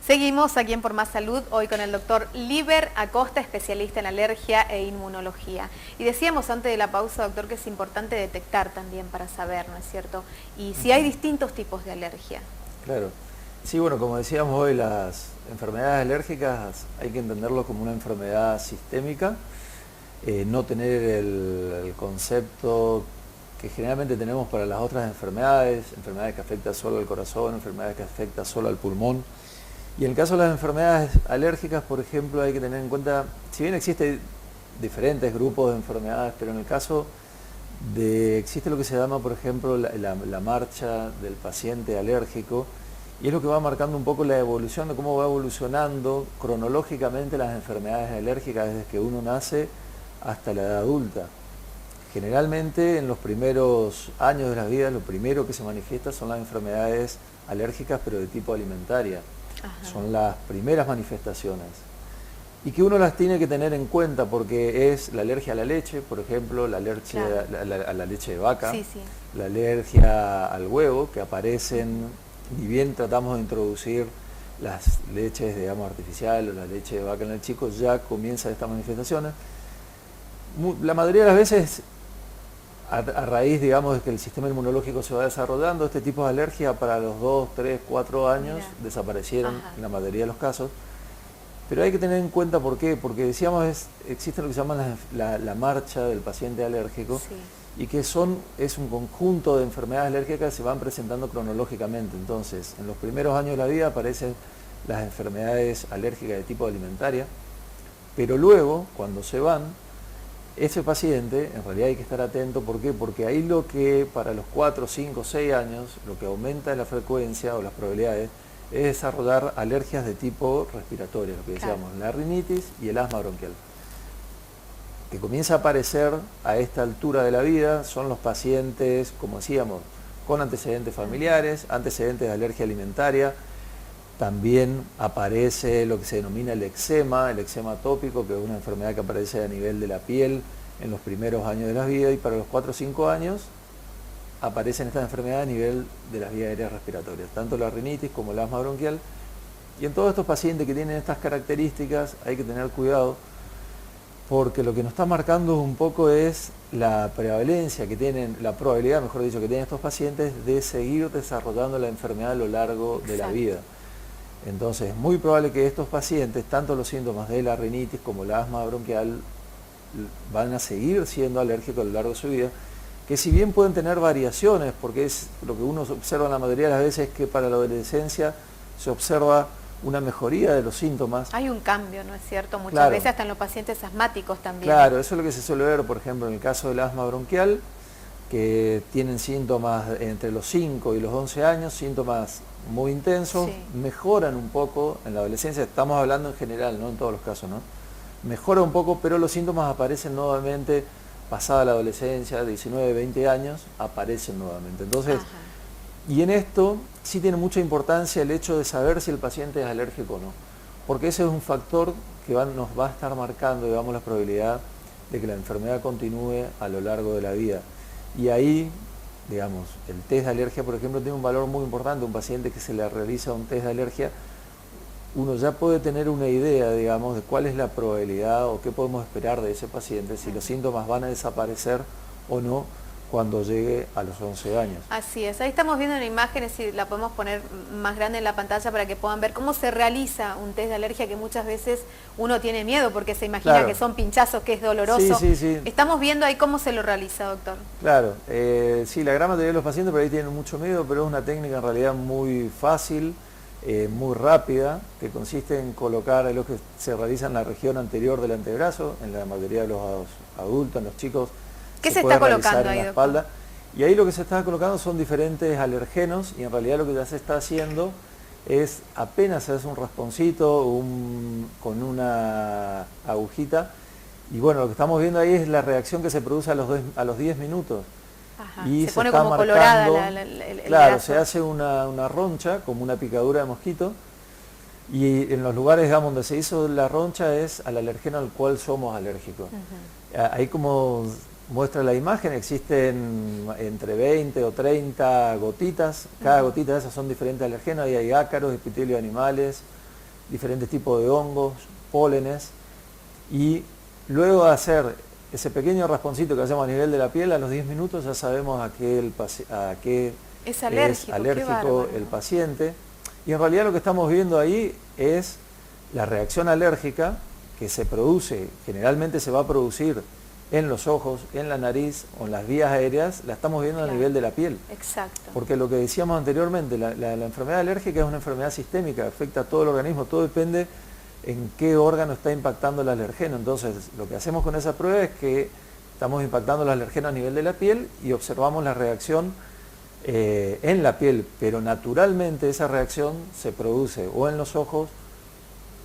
Seguimos aquí en Por Más Salud, hoy con el doctor Liber Acosta, especialista en alergia e inmunología. Y decíamos antes de la pausa, doctor, que es importante detectar también para saber, ¿no es cierto? Y si hay distintos tipos de alergia. Claro. Sí, bueno, como decíamos hoy, las enfermedades alérgicas hay que entenderlo como una enfermedad sistémica, no tener el concepto que generalmente tenemos para las otras enfermedades que afectan solo al corazón, enfermedades que afectan solo al pulmón. Y en el caso de las enfermedades alérgicas, por ejemplo, hay que tener en cuenta, si bien existen diferentes grupos de enfermedades, pero en el caso existe lo que se llama, por ejemplo, la marcha del paciente alérgico, y es lo que va marcando un poco la evolución de cómo va evolucionando cronológicamente las enfermedades alérgicas desde que uno nace hasta la edad adulta. Generalmente en los primeros años de la vida lo primero que se manifiesta son las enfermedades alérgicas, pero de tipo alimentaria. Ajá. Son las primeras manifestaciones. Y que uno las tiene que tener en cuenta porque es la alergia a la leche, por ejemplo, la alergia a la leche de vaca, la alergia al huevo, que aparecen, ni bien tratamos de introducir las leches, digamos, artificiales o la leche de vaca en el chico, ya comienzan estas manifestaciones. La mayoría de las veces, a raíz, digamos, de que el sistema inmunológico se va desarrollando, este tipo de alergia para los 2, 3, 4 años desaparecieron en la mayoría de los casos. Pero hay que tener en cuenta por qué, porque decíamos, existe lo que se llama la marcha del paciente alérgico, y que es un conjunto de enfermedades alérgicas que se van presentando cronológicamente. Entonces, en los primeros años de la vida aparecen las enfermedades alérgicas de tipo alimentaria, pero luego, cuando se van, ese paciente, en realidad hay que estar atento, ¿por qué? Porque ahí lo que para los 4, 5, 6 años, lo que aumenta la frecuencia o las probabilidades es desarrollar alergias de tipo respiratorio, lo que decíamos, la rinitis y el asma bronquial. Que comienza a aparecer a esta altura de la vida son los pacientes, como decíamos, con antecedentes familiares, antecedentes de alergia alimentaria. También aparece lo que se denomina el eczema atópico, que es una enfermedad que aparece a nivel de la piel en los primeros años de la vida, y para los 4 o 5 años aparecen estas enfermedades a nivel de las vías aéreas respiratorias, tanto la rinitis como el asma bronquial. Y en todos estos pacientes que tienen estas características hay que tener cuidado, porque lo que nos está marcando un poco es la prevalencia que tienen, la probabilidad, mejor dicho, que tienen estos pacientes de seguir desarrollando la enfermedad a lo largo de la vida. Entonces es muy probable que estos pacientes, tanto los síntomas de la rinitis como el asma bronquial, van a seguir siendo alérgicos a lo largo de su vida, que si bien pueden tener variaciones, porque es lo que uno observa la mayoría de las veces, es que para la adolescencia se observa una mejoría de los síntomas. Hay un cambio, ¿no es cierto? Muchas veces hasta en los pacientes asmáticos también. Claro, eso es lo que se suele ver, por ejemplo, en el caso del asma bronquial, que tienen síntomas entre los 5 y los 11 años, síntomas muy intensos, mejoran un poco en la adolescencia, estamos hablando en general, no en todos los casos, ¿no? Mejora un poco, pero los síntomas aparecen nuevamente pasada la adolescencia, 19, 20 años, aparecen nuevamente. Entonces, y en esto sí tiene mucha importancia el hecho de saber si el paciente es alérgico o no, porque ese es un factor que nos va a estar marcando, digamos, la probabilidad de que la enfermedad continúe a lo largo de la vida. Y ahí, digamos, el test de alergia, por ejemplo, tiene un valor muy importante. Un paciente que se le realiza un test de alergia, uno ya puede tener una idea, digamos, de cuál es la probabilidad o qué podemos esperar de ese paciente, si los síntomas van a desaparecer o no cuando llegue a los 11 años. Así es, ahí estamos viendo una imagen, si la podemos poner más grande en la pantalla para que puedan ver cómo se realiza un test de alergia, que muchas veces uno tiene miedo porque se imagina que son pinchazos, que es doloroso. Estamos viendo ahí cómo se lo realiza, doctor. Claro, sí, la gran mayoría de los pacientes por ahí tienen mucho miedo, pero es una técnica en realidad muy fácil, muy rápida, que consiste en colocar lo que se realiza en la región anterior del antebrazo, en la mayoría de los adultos, en los chicos. ¿Qué se está colocando ahí, doctor? Y ahí lo que se está colocando son diferentes alergenos, y en realidad lo que ya se está haciendo es, apenas se hace un rasponcito con una agujita, y bueno, lo que estamos viendo ahí es la reacción que se produce a los 10 minutos. Y se pone como colorada el claro, brazo. se hace una roncha, como una picadura de mosquito, y en los lugares, digamos, donde se hizo la roncha es al alergeno al cual somos alérgicos. Ahí, como muestra la imagen, existen entre 20 o 30 gotitas, cada gotita de esas son diferentes alergenos, y hay ácaros, epitelio de animales, diferentes tipos de hongos, pólenes, y luego de hacer ese pequeño rasponcito que hacemos a nivel de la piel, a los 10 minutos ya sabemos a qué es alérgico el paciente. Y en realidad lo que estamos viendo ahí es la reacción alérgica que se produce, generalmente se va a producir en los ojos, en la nariz o en las vías aéreas, la estamos viendo a nivel de la piel. Exacto. Porque lo que decíamos anteriormente, la enfermedad alérgica es una enfermedad sistémica, afecta a todo el organismo, todo depende en qué órgano está impactando el alergeno. Entonces, lo que hacemos con esa prueba es que estamos impactando el alergeno a nivel de la piel y observamos la reacción en la piel, pero naturalmente esa reacción se produce o en los ojos,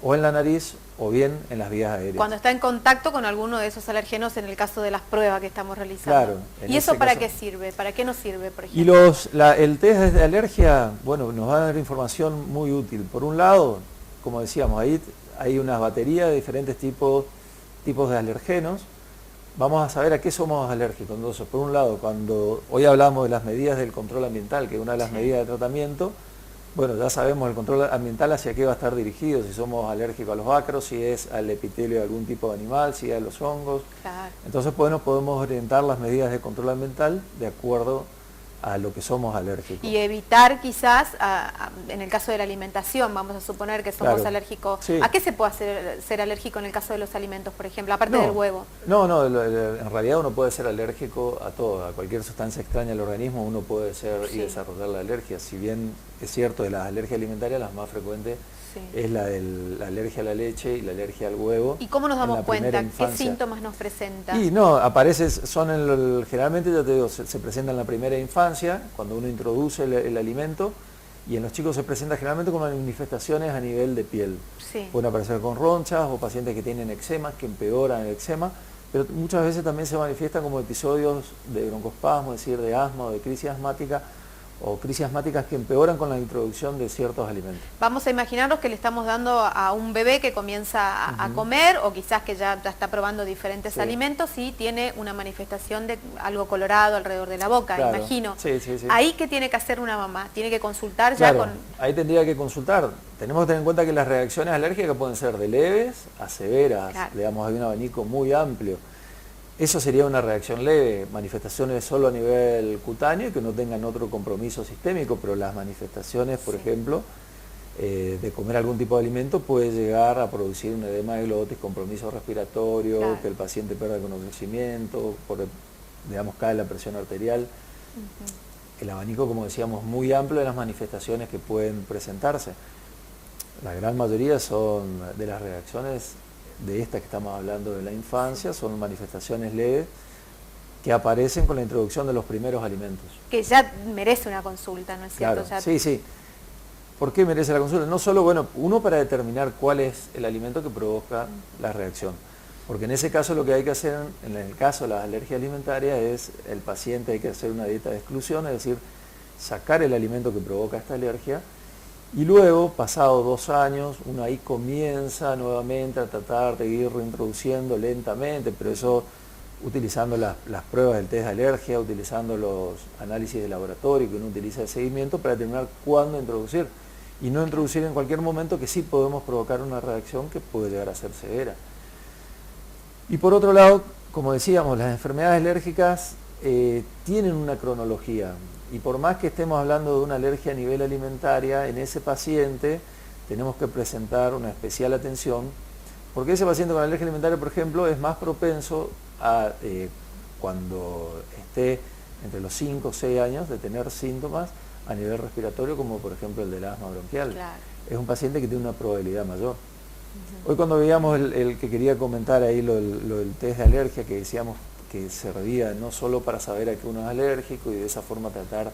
o en la nariz, o bien en las vías aéreas. Cuando está en contacto con alguno de esos alergenos en el caso de las pruebas que estamos realizando. Claro. ¿Y eso para qué sirve? ¿Para qué nos sirve, por ejemplo? Y el test de alergia, bueno, nos va a dar información muy útil. Por un lado, como decíamos, ahí hay una batería de diferentes tipos de alergenos. Vamos a saber a qué somos alérgicos. Entonces, por un lado, cuando hoy hablamos de las medidas del control ambiental, que es una de las medidas de tratamiento, bueno, ya sabemos el control ambiental hacia qué va a estar dirigido, si somos alérgicos a los ácaros, si es al epitelio de algún tipo de animal, si es a los hongos. Claro. Entonces, bueno, podemos orientar las medidas de control ambiental de acuerdo a lo que somos alérgicos. Y evitar quizás, en el caso de la alimentación, vamos a suponer que somos alérgicos. Sí. ¿A qué se puede ser alérgico en el caso de los alimentos, por ejemplo, aparte del huevo? No, en realidad uno puede ser alérgico a todo, a cualquier sustancia extraña al organismo uno puede ser y desarrollar la alergia. Si bien es cierto, de las alergias alimentarias las más frecuentes es la alergia a la leche y la alergia al huevo. ¿Y cómo nos damos cuenta? ¿Qué síntomas nos presenta? Y no, generalmente ya te digo, se presenta en la primera infancia, cuando uno introduce el alimento, y en los chicos se presenta generalmente con manifestaciones a nivel de piel. Sí. Pueden aparecer con ronchas o pacientes que tienen eczemas, que empeoran el eczema, pero muchas veces también se manifiestan como episodios de broncoespasmo, es decir, de asma o de crisis asmática, o crisis asmáticas que empeoran con la introducción de ciertos alimentos. Vamos a imaginarnos que le estamos dando a un bebé que comienza a comer, o quizás que ya está probando diferentes alimentos y tiene una manifestación de algo colorado alrededor de la boca, imagino. Sí. ¿Ahí qué tiene que hacer una mamá? ¿Tiene que consultar ya con...? Ahí tendría que consultar. Tenemos que tener en cuenta que las reacciones alérgicas pueden ser de leves a severas, digamos, hay un abanico muy amplio. Eso sería una reacción leve, manifestaciones solo a nivel cutáneo y que no tengan otro compromiso sistémico, pero las manifestaciones, por ejemplo, de comer algún tipo de alimento puede llegar a producir un edema de glotis, compromiso respiratorio, que el paciente pierda el conocimiento, digamos, cae la presión arterial. El abanico, como decíamos, muy amplio de las manifestaciones que pueden presentarse. La gran mayoría son de las reacciones de esta que estamos hablando de la infancia, son manifestaciones leves que aparecen con la introducción de los primeros alimentos. Que ya merece una consulta, ¿no es cierto? Claro, sí. ¿Por qué merece la consulta? No solo, bueno, uno para determinar cuál es el alimento que provoca la reacción. Porque en ese caso lo que hay que hacer, en el caso de las alergias alimentarias, es el paciente hay que hacer una dieta de exclusión, es decir, sacar el alimento que provoca esta alergia. Y luego, pasado 2 años, uno ahí comienza nuevamente a tratar de ir reintroduciendo lentamente, pero eso utilizando las pruebas del test de alergia, utilizando los análisis de laboratorio que uno utiliza de seguimiento para determinar cuándo introducir. Y no introducir en cualquier momento, que sí podemos provocar una reacción que puede llegar a ser severa. Y por otro lado, como decíamos, las enfermedades alérgicas tienen una cronología. Y por más que estemos hablando de una alergia a nivel alimentaria, en ese paciente tenemos que presentar una especial atención, porque ese paciente con alergia alimentaria, por ejemplo, es más propenso a, cuando esté entre los 5 o 6 años, de tener síntomas a nivel respiratorio, como por ejemplo el del asma bronquial. Claro. Es un paciente que tiene una probabilidad mayor. Hoy cuando veíamos el que quería comentar ahí lo del test de alergia, que decíamos que servía no solo para saber a qué uno es alérgico y de esa forma tratar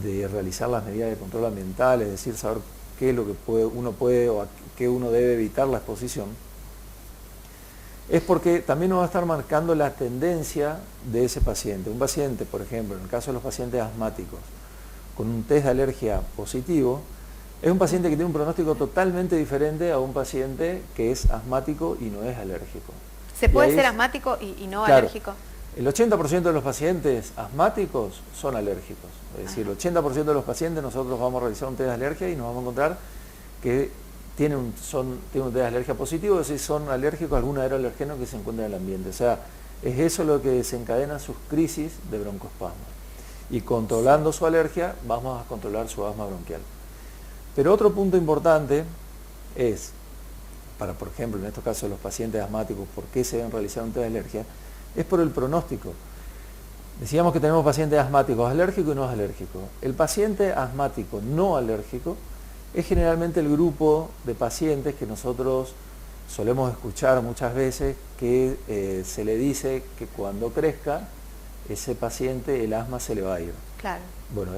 de realizar las medidas de control ambiental, es decir, saber qué es lo que uno puede o a qué uno debe evitar la exposición, es porque también nos va a estar marcando la tendencia de ese paciente. Un paciente, por ejemplo, en el caso de los pacientes asmáticos, con un test de alergia positivo, es un paciente que tiene un pronóstico totalmente diferente a un paciente que es asmático y no es alérgico. ¿Se puede ser asmático y no alérgico? El 80% de los pacientes asmáticos son alérgicos. Es decir, el 80% de los pacientes nosotros vamos a realizar un test de alergia y nos vamos a encontrar que tienen un test de alergia positivo, es decir, son alérgicos a algún aeroalergeno que se encuentra en el ambiente. O sea, es eso lo que desencadena sus crisis de broncoespasmo. Y controlando su alergia, vamos a controlar su asma bronquial. Pero otro punto importante es, por ejemplo, en estos casos de los pacientes asmáticos, ¿por qué se deben realizar un test de alergia? Es por el pronóstico. Decíamos que tenemos pacientes asmáticos alérgicos y no alérgicos. El paciente asmático no alérgico es generalmente el grupo de pacientes que nosotros solemos escuchar muchas veces que se le dice que cuando crezca, ese paciente el asma se le va a ir. Claro. Bueno,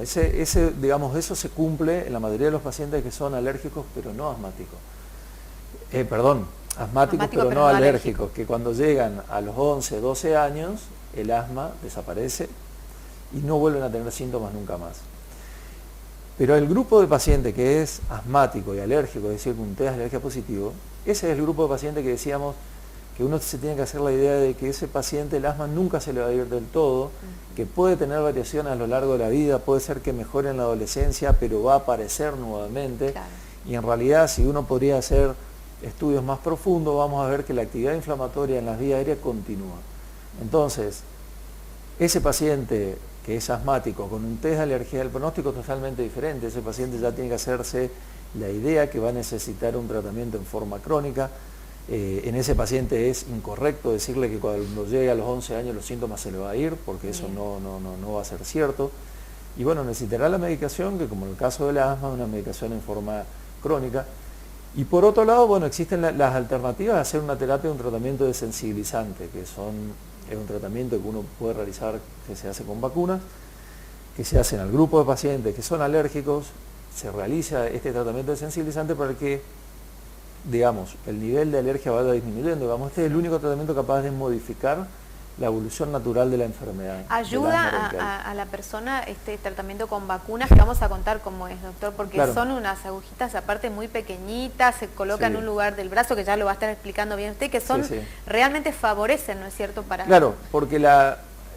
digamos, eso se cumple en la mayoría de los pacientes que son alérgicos pero no asmáticos. Asmáticos pero no alérgicos, que cuando llegan a los 11, 12 años, el asma desaparece y no vuelven a tener síntomas nunca más. Pero el grupo de pacientes que es asmático y alérgico, es decir, con un test de alergia positivo, ese es el grupo de pacientes que decíamos que uno se tiene que hacer la idea de que ese paciente el asma nunca se le va a ir del todo, que puede tener variaciones a lo largo de la vida, puede ser que mejore en la adolescencia, pero va a aparecer nuevamente. Claro. Y en realidad, si uno podría hacer estudios más profundos, vamos a ver que la actividad inflamatoria en las vías aéreas continúa. Entonces, ese paciente que es asmático con un test de alergia, el pronóstico es totalmente diferente. Ese paciente ya tiene que hacerse la idea que va a necesitar un tratamiento en forma crónica. En ese paciente es incorrecto decirle que cuando llegue a los 11 años los síntomas se le va a ir, porque eso no va a ser cierto. Y bueno, necesitará la medicación, que como en el caso del asma, una medicación en forma crónica. Y por otro lado, bueno, existen las alternativas a hacer una terapia, un tratamiento desensibilizante, que es un tratamiento que uno puede realizar, que se hace con vacunas, que se hace en el grupo de pacientes que son alérgicos. Se realiza este tratamiento desensibilizante para que, digamos, el nivel de alergia vaya disminuyendo. Digamos, este es el único tratamiento capaz de modificar la evolución natural de la enfermedad. ¿Ayuda a la persona este tratamiento con vacunas? Que vamos a contar cómo es, doctor, porque claro, son unas agujitas aparte muy pequeñitas, se colocan en un lugar del brazo, que ya lo va a estar explicando bien usted, que son realmente favorecen, ¿no es cierto? Claro, porque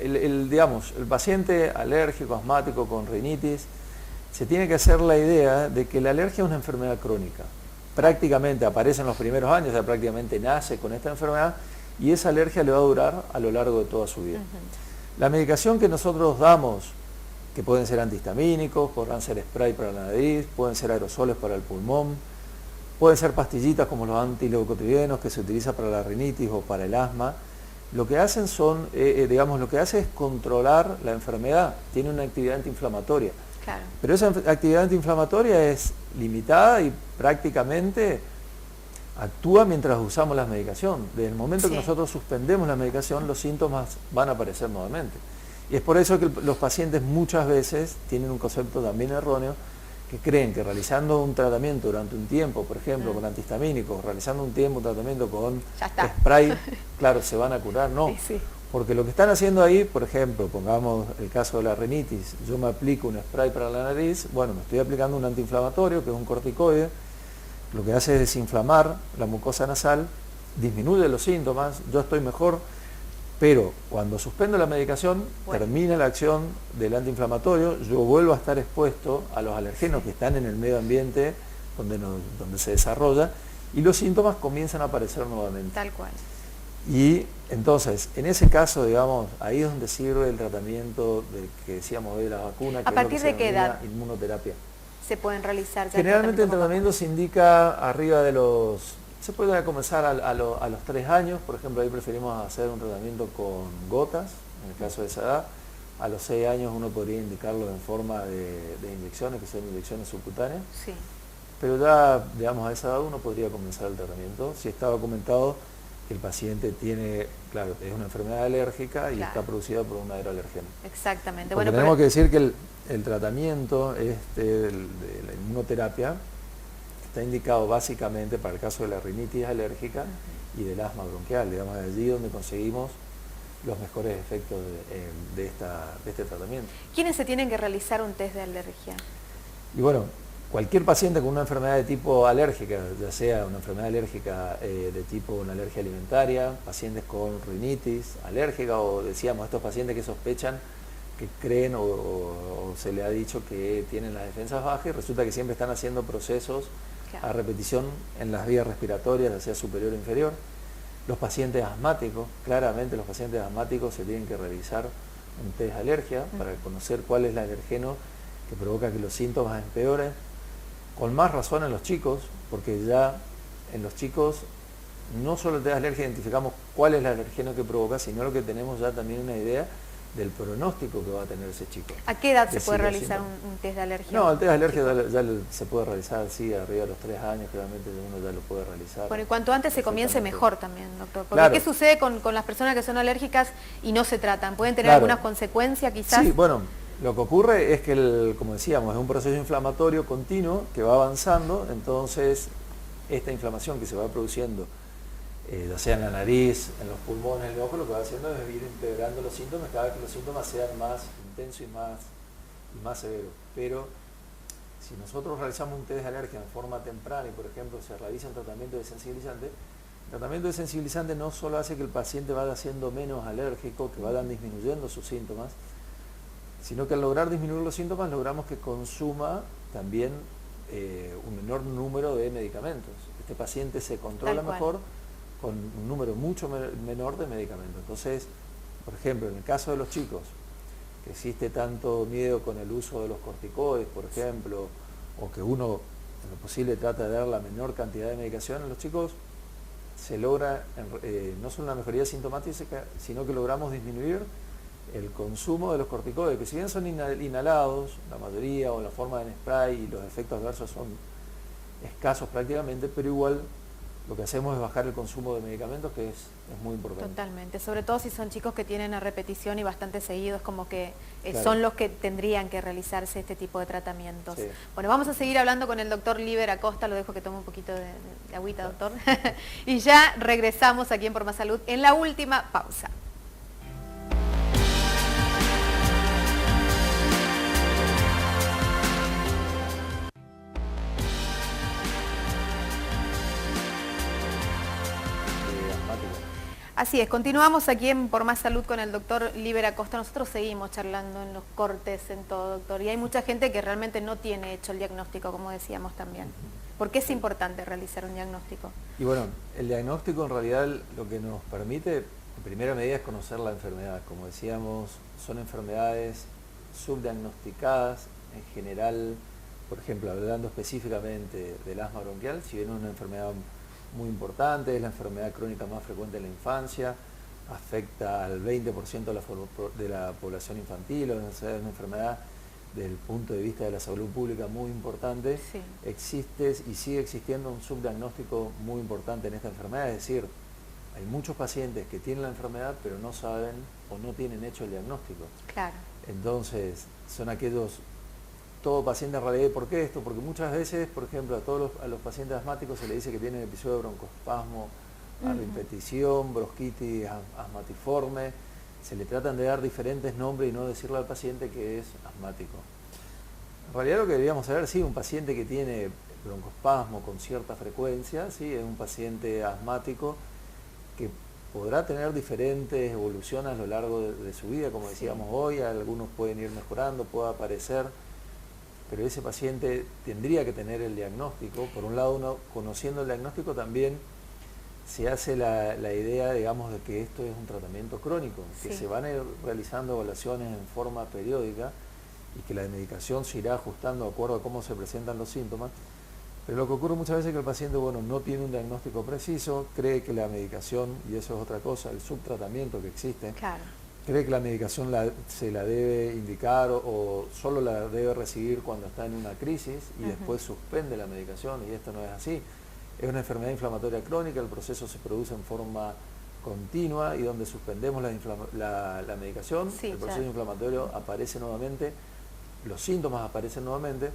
digamos, el paciente alérgico, asmático, con rinitis, se tiene que hacer la idea de que la alergia es una enfermedad crónica. Prácticamente aparece en los primeros años, o sea, prácticamente nace con esta enfermedad, y esa alergia le va a durar a lo largo de toda su vida. La medicación que nosotros damos, que pueden ser antihistamínicos, podrán ser spray para la nariz, pueden ser aerosoles para el pulmón, pueden ser pastillitas como los antileucotrienos que se utiliza para la rinitis o para el asma. Lo que hacen lo que hace es controlar la enfermedad, tiene una actividad antiinflamatoria. Claro. Pero esa actividad antiinflamatoria es limitada y prácticamente actúa mientras usamos la medicación. Desde el momento que nosotros suspendemos la medicación, los síntomas van a aparecer nuevamente. Y es por eso que los pacientes muchas veces tienen un concepto también erróneo, que creen que realizando un tratamiento durante un tiempo, por ejemplo, con antihistamínicos, realizando un tratamiento con spray, claro, se van a curar. No, porque lo que están haciendo ahí, por ejemplo, pongamos el caso de la rinitis, yo me aplico un spray para la nariz, bueno, me estoy aplicando un antiinflamatorio, que es un corticoide, lo que hace es desinflamar la mucosa nasal, disminuye los síntomas, yo estoy mejor, pero cuando suspendo la medicación, termina la acción del antiinflamatorio, yo vuelvo a estar expuesto a los alergenos que están en el medio ambiente donde se desarrolla, y los síntomas comienzan a aparecer nuevamente. Tal cual. Y entonces, en ese caso, digamos, ahí es donde sirve el tratamiento que decíamos de la vacuna, que ¿A partir de qué edad inmunoterapia se pueden realizar? Generalmente el tratamiento se indica arriba de los... Se puede comenzar a los 3 años, por ejemplo, ahí preferimos hacer un tratamiento con gotas, en el caso de esa edad. A los 6 años uno podría indicarlo en forma de inyecciones, que son inyecciones subcutáneas. Sí. Pero ya, digamos, a esa edad uno podría comenzar el tratamiento, si está documentado que el paciente tiene, claro, es una enfermedad alérgica y está producida por un aeroalergeno. Exactamente. Porque tenemos que decir que el tratamiento de la inmunoterapia está indicado básicamente para el caso de la rinitis alérgica y del asma bronquial, digamos, allí donde conseguimos los mejores efectos de este tratamiento. ¿Quiénes se tienen que realizar un test de alergia? Y bueno, cualquier paciente con una enfermedad de tipo alérgica, ya sea una enfermedad alérgica de tipo una alergia alimentaria, pacientes con rinitis alérgica, o decíamos estos pacientes que sospechan, que creen o se le ha dicho que tienen las defensas bajas y resulta que siempre están haciendo procesos a repetición en las vías respiratorias, ya sea superior o inferior. Los pacientes asmáticos, claramente los pacientes asmáticos se tienen que realizar un test de alergia para conocer cuál es el alergeno que provoca que los síntomas empeoren. Con más razón en los chicos, porque ya en los chicos no solo el test de alergia identificamos cuál es el alergeno que provoca, sino lo que tenemos ya también una idea del pronóstico que va a tener ese chico. ¿A qué edad se puede realizar un test de alergia? No, el test de alergia ya se puede realizar, sí, arriba de los 3 años, claramente uno ya lo puede realizar. Bueno, y cuanto antes se comience mejor también, doctor. Porque ¿qué sucede con las personas que son alérgicas y no se tratan? ¿Pueden tener algunas consecuencias quizás? Sí, bueno, lo que ocurre es que, como decíamos, es un proceso inflamatorio continuo que va avanzando, entonces esta inflamación que se va produciendo, ya sea en la nariz, en los pulmones, en el ojo, lo que va haciendo es ir empeorando los síntomas cada vez que los síntomas sean más intensos y más severos. Pero si nosotros realizamos un test de alergia en forma temprana y, por ejemplo, se realiza un tratamiento desensibilizante, el tratamiento desensibilizante no solo hace que el paciente vaya siendo menos alérgico, que vayan disminuyendo sus síntomas, sino que al lograr disminuir los síntomas logramos que consuma también un menor número de medicamentos. Este paciente se controla mejor con un número mucho menor de medicamentos. Entonces, por ejemplo, en el caso de los chicos, que existe tanto miedo con el uso de los corticoides, por ejemplo, o que uno en lo posible trata de dar la menor cantidad de medicación, en los chicos se logra no solo una mejoría sintomática, sino que logramos disminuir el consumo de los corticoides, que si bien son inhalados, la mayoría, o en la forma de spray, y los efectos adversos son escasos prácticamente, pero igual lo que hacemos es bajar el consumo de medicamentos, que es muy importante. Totalmente, sobre todo si son chicos que tienen a repetición y bastante seguidos, como que son los que tendrían que realizarse este tipo de tratamientos. Sí. Bueno, vamos a seguir hablando con el doctor Líber Acosta, lo dejo que tome un poquito de agüita, doctor. Y ya regresamos aquí en Por Más Salud en la última pausa. Así es, continuamos aquí en Por Más Salud con el doctor Líber Acosta. Nosotros seguimos charlando en los cortes, en todo, doctor. Y hay mucha gente que realmente no tiene hecho el diagnóstico, como decíamos también. ¿Por qué es importante realizar un diagnóstico? Y bueno, el diagnóstico en realidad lo que nos permite, en primera medida, es conocer la enfermedad. Como decíamos, son enfermedades subdiagnosticadas en general. Por ejemplo, hablando específicamente del asma bronquial, si bien es una enfermedad muy importante, es la enfermedad crónica más frecuente en la infancia, afecta al 20% de la población infantil, es una enfermedad desde el punto de vista de la salud pública muy importante. Sí. Existe y sigue existiendo un subdiagnóstico muy importante en esta enfermedad, es decir, hay muchos pacientes que tienen la enfermedad pero no saben o no tienen hecho el diagnóstico. Claro. Entonces, son aquellos... Todo paciente en realidad, ¿por qué esto? Porque muchas veces, por ejemplo, a los pacientes asmáticos se le dice que tienen episodio de broncoespasmo a repetición, bronquitis asmatiforme, se le tratan de dar diferentes nombres y no decirle al paciente que es asmático. En realidad lo que deberíamos saber, sí, un paciente que tiene broncoespasmo con cierta frecuencia, sí, es un paciente asmático que podrá tener diferentes evoluciones a lo largo de su vida, como decíamos hoy, algunos pueden ir mejorando, puede aparecer, pero ese paciente tendría que tener el diagnóstico. Por un lado, uno conociendo el diagnóstico también se hace la idea, digamos, de que esto es un tratamiento crónico, que se van a ir realizando evaluaciones en forma periódica y que la medicación se irá ajustando de acuerdo a cómo se presentan los síntomas. Pero lo que ocurre muchas veces es que el paciente, bueno, no tiene un diagnóstico preciso, cree que la medicación, y eso es otra cosa, el subtratamiento que existe, cree que la medicación se la debe indicar o solo la debe recibir cuando está en una crisis y después suspende la medicación, y esto no es así. Es una enfermedad inflamatoria crónica, el proceso se produce en forma continua y donde suspendemos la medicación, el proceso inflamatorio aparece nuevamente, los síntomas aparecen nuevamente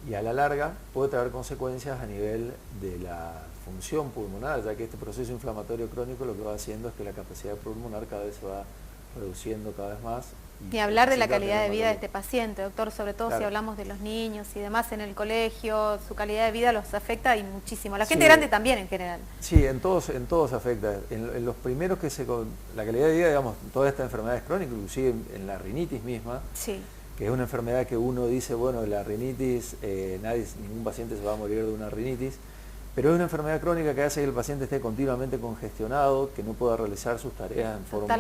y a la larga puede traer consecuencias a nivel de la función pulmonar, ya que este proceso inflamatorio crónico lo que va haciendo es que la capacidad pulmonar cada vez se va reduciendo cada vez más. Y hablar de la calidad de vida de este paciente, doctor, sobre todo si hablamos de los niños y demás en el colegio, su calidad de vida los afecta y muchísimo. La gente grande también en general. Sí, en todos afecta. En los primeros la calidad de vida, digamos, todas estas enfermedades crónicas, inclusive en la rinitis misma, que es una enfermedad que uno dice, bueno, la rinitis, ningún paciente se va a morir de una rinitis, pero es una enfermedad crónica que hace que el paciente esté continuamente congestionado, que no pueda realizar sus tareas en forma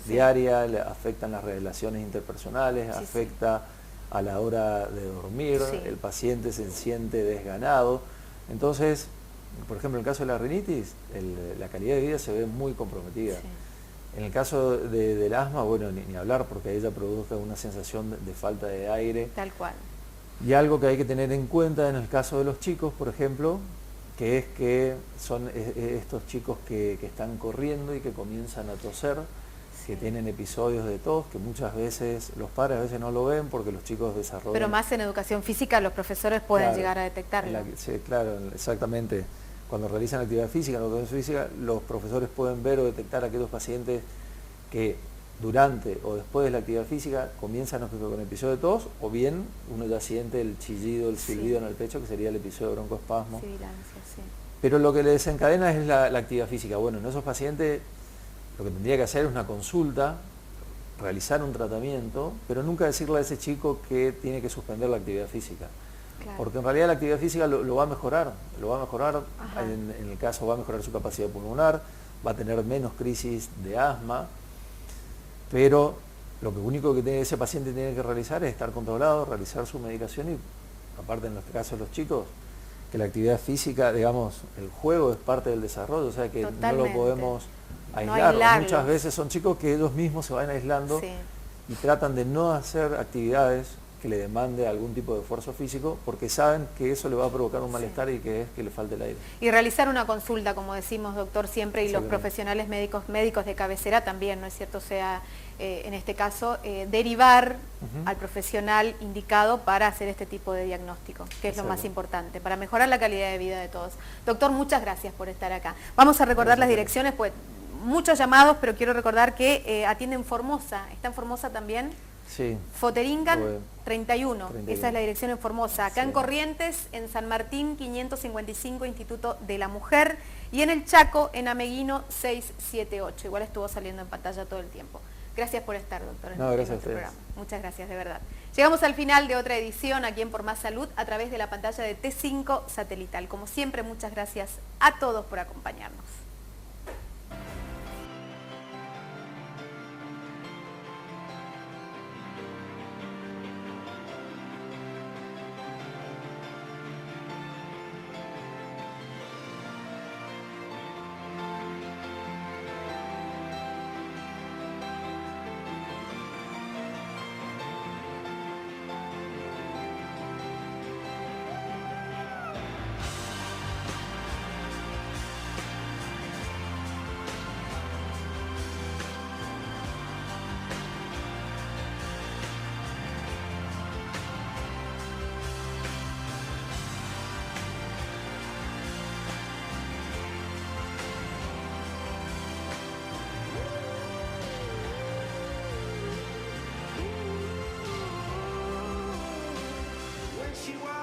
diaria, le afectan las relaciones interpersonales, afecta a la hora de dormir, el paciente se siente desganado. Entonces, por ejemplo, en el caso de la rinitis, la calidad de vida se ve muy comprometida. En el caso del asma, bueno, ni hablar, porque ella produce una sensación de falta de aire. Tal cual. Y algo que hay que tener en cuenta en el caso de los chicos, por ejemplo, que es que son estos chicos que están corriendo y que comienzan a toser, que tienen episodios de tos, que muchas veces los padres a veces no lo ven porque los chicos desarrollan... Pero más en educación física los profesores pueden llegar a detectarlo. Sí, claro, exactamente. Cuando realizan actividad física, los profesores pueden ver o detectar a aquellos pacientes que durante o después de la actividad física comienzan con episodio de tos, o bien uno ya siente el chillido, el silbido en el pecho, que sería el episodio de broncoespasmo. Pero lo que le desencadena es la actividad física. Bueno, en esos pacientes lo que tendría que hacer es una consulta, realizar un tratamiento, pero nunca decirle a ese chico que tiene que suspender la actividad física. Claro. Porque en realidad la actividad física lo va a mejorar, en el caso va a mejorar su capacidad pulmonar, va a tener menos crisis de asma, pero lo único que ese paciente tiene que realizar es estar controlado, realizar su medicación y, aparte en los casos de los chicos, que la actividad física, digamos, el juego es parte del desarrollo, o sea que no lo podemos aislar. Muchas veces son chicos que ellos mismos se van aislando y tratan de no hacer actividades que le demande algún tipo de esfuerzo físico, porque saben que eso le va a provocar un malestar y que es que le falte el aire. Y realizar una consulta, como decimos, doctor, siempre, y los profesionales médicos de cabecera también, ¿no es cierto? O sea, en este caso, derivar al profesional indicado para hacer este tipo de diagnóstico, que es lo más importante, para mejorar la calidad de vida de todos. Doctor, muchas gracias por estar acá. Vamos a recordar las direcciones, pues muchos llamados, pero quiero recordar que atienden Formosa. ¿Está en Formosa también? Sí. Foteringan 31, esa es la dirección en Formosa. Acá en Corrientes, en San Martín 555, Instituto de la Mujer, y en el Chaco, en Ameguino 678. Igual estuvo saliendo en pantalla todo el tiempo. Gracias por estar, doctor, en gracias nuestro programa. Muchas gracias, de verdad. Llegamos al final de otra edición aquí en Por Más Salud a través de la pantalla de T5 Satelital. Como siempre, muchas gracias a todos por acompañarnos. She was